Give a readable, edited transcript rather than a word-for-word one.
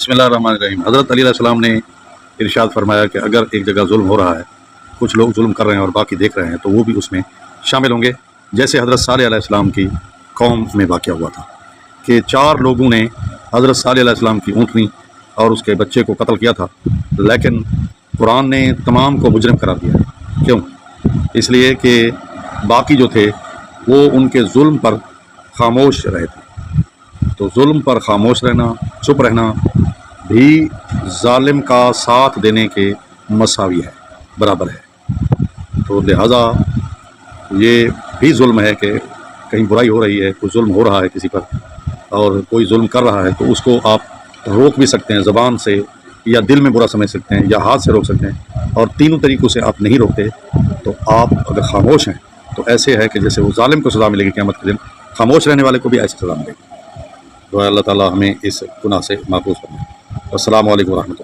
बिस्मिल्लाहिर्रहमानिर्रहीम। हज़रत अली अलैहिस्सलाम ने इरशाद फरमाया कि अगर एक जगह जुल्म हो रहा है, कुछ लोग जुल्म कर रहे हैं और बाकी देख रहे हैं, तो वो भी उसमें शामिल होंगे। जैसे हज़रत सालेह अलैहिस्सलाम की कौम में वाक़या हुआ था कि 4 लोगों ने हज़रत सालेह अलैहिस्सलाम की ऊँटनी और उसके बच्चे को कत्ल किया था, लेकिन कुरान ने तमाम को मुजरिम करार दिया। क्यों? इसलिए कि बाकी जो थे वो उनके जुल्म पर खामोश रहे थे। तो जुल्म पर खामोश रहना, चुप रहना भी जालिम का साथ देने के मसावी है, बराबर है। तो लिहाजा ये भी जुल्म है कि कहीं बुराई हो रही है, कोई जुल्म हो रहा है किसी पर और कोई जुल्म कर रहा है, तो उसको आप रोक भी सकते हैं ज़बान से, या दिल में बुरा समझ सकते हैं, या हाथ से रोक सकते हैं। और तीनों तरीक़ों से आप नहीं रोकते तो आप अगर खामोश हैं तो ऐसे है कि जैसे वो जालिम को सज़ा मिलेगी क़यामत के दिन, खामोश रहने वाले को भी ऐसी सज़ा मिलेगी। तो अल्लाह ताला हमें इस गुनाह से महफूज़ फरमाए। अस्सलामु अलैकुम व रहमतुल्लाह।